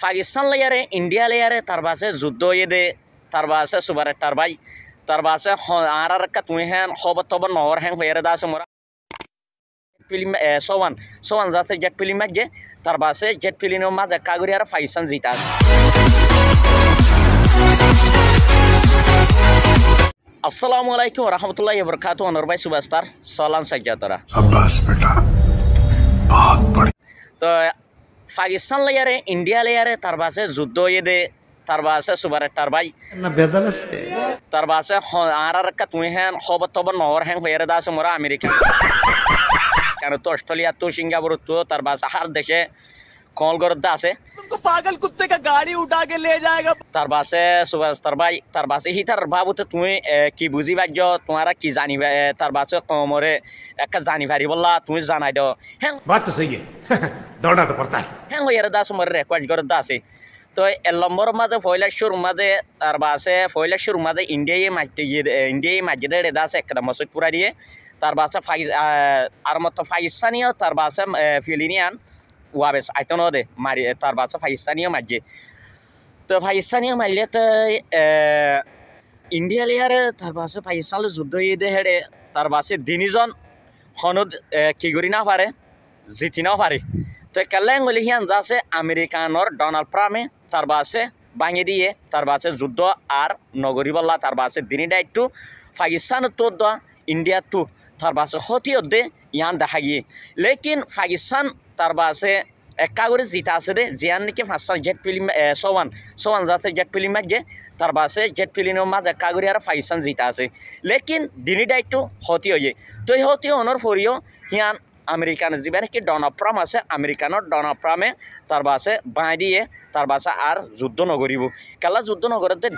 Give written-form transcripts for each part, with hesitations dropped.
পাকিস্তান লেয়ারে ইন্ডিয়া লেয়ারে তার বাসে যুদ্ধ ইয়ে দে তার বাসে সুবারে তার ভাই তার বাসে আর একটা তুই হ্যাঁ খবর তবর নহর হ্যাঁ হয়ে দাসে মোরা ফিল্ম সোয়ান সোয়ান যাচ্ছে জেট ফিল্ম যে তার বাসে জেট ফিল্মের মাঝে কাগরি আর পাকিস্তান জিতা আসসালামু আলাইকুম রহমতুল্লাহি ওয়া বারাকাতুহু অনর ভাই সুবাস্তার সালাম সাজ্জাতরা शाबाश बेटा बहुत बढ़िया। তো পাকিস্তান লেয়ারে ইন্ডিয়া লেয়ারে তার বাসে যুদ্ধ ইয়ে দে তার বাসে সুবারে তার ভাই ना बेजाल से তার বাসে আর একটা তুই হ্যাঁ খবর তবর নহর হ্যাঁ হয়ে দাসে মোরা আমেরিকা কেন তো অস্ট্রেলিয়া তো সিঙ্গাপুর তো তার বাসে হার দেশে কল করতে আছে तुमको पागल कुत्ते का गाड़ी उठा के ले जाएगा। তার বাসে সুভাষ তার ভাই তার বাসে হিতার বাবুতে তুমি কি বুঝি পারছ তোমারা কি জানিবা তার বাসে কমরে একটা জানি পারি বললা তুমি জানাই দাও হ্যাঁ बात तो सही है दौड़ना तो पड़ता है। হ্যাঁ হয়ে দাস মোর রেকর্ড করতে আছে তো এর নম্বর মাঝে ফয়লাশুর মাঝে তার বাসে ফয়লাশুর মাঝে ইন্ডিয়ায় মাঝে দেড়ে দাস একটা মসজিদ পুরা দিয়ে তার বাসে আর মতো পাকিস্তানীয় তার বাসে ফিলিনিয়ান ওয়াবেস আইতন দে মারি তার বাসে পাকিস্তানীয় মাঝে তো পাকিস্তানীয় মারলে তো ইন্ডিয়া লেয়ারে তার বাসে পাকিস্তানের যুদ্ধ ইয়ে দে হেড়ে তার বাসে দিনিজন হনুদ কি করি না পারে জিতি নাও পারে তো কেলেন গলি হিয়ান যাচ্ছে আমেরিকানোর ডোনাল্ড ট্রাম্পে তার বাসে ভাঙে দিয়ে তার বাসে যুদ্ধ আর নগরী বললা তার বাসে দিনী দায়িত্ব পাকিস্তান তো দা ইন্ডিয়া তো তার বাসে হতি দে ইয়ান দেখা গিয়ে লেকিন পাকিস্তান তার বাসে একা করে জিতা আছে দে জিয়ান নাকি পাঁচটা জেট ফিল্ম সোয়ান যাচ্ছে জেট ফিল্ম মাঝে তার বাসে জেট ফিল্মের মাঝে একা করে আর পাকিস্তান জিতা আছে লেকিন দিনী দায়িত্ব হতি হয়ে তো এই হতি অনর ফরিও হিয়ান আমেরিকানের যে নাকি ডোনাল্ড ট্রাম্প আছে আমেরিকানোর ডোনাল্ড ট্রাম্পে তার বাসে বাঁ দিয়ে তার বাসে আর যুদ্ধ নগরিব কেলা যুদ্ধ নগরতে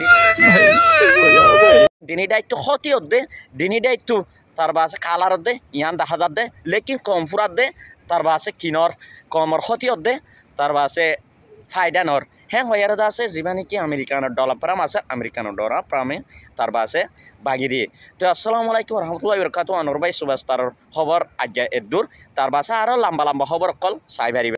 দিনী দায়িত্ব হতি দে দিনী দায়িত্ব তার বাসে কালার দে ইয়ান দেখা যাত দে লেকিন কম ফুরাত দে তার বাসে কিনর কমর হতি দে তার বাসে ফায়দা নর হ্যাঁ হয়ে আছে যেবা নাকি আমেরিকানোর ডোনাল্ড ট্রাম্প আছে আমেরিকানোর ডোনাল্ড ট্রাম্পে তার বাসে বাগি দিয়ে তো আসসালামু আলাইকুম রহমতুল্লাহি ওয়া বারাকাতুহু অনর ভাই সুবাস্তার খবর আজ্ঞা এদুর তার বাসে আরও লম্বা লম্বা খবর কল সাইবারি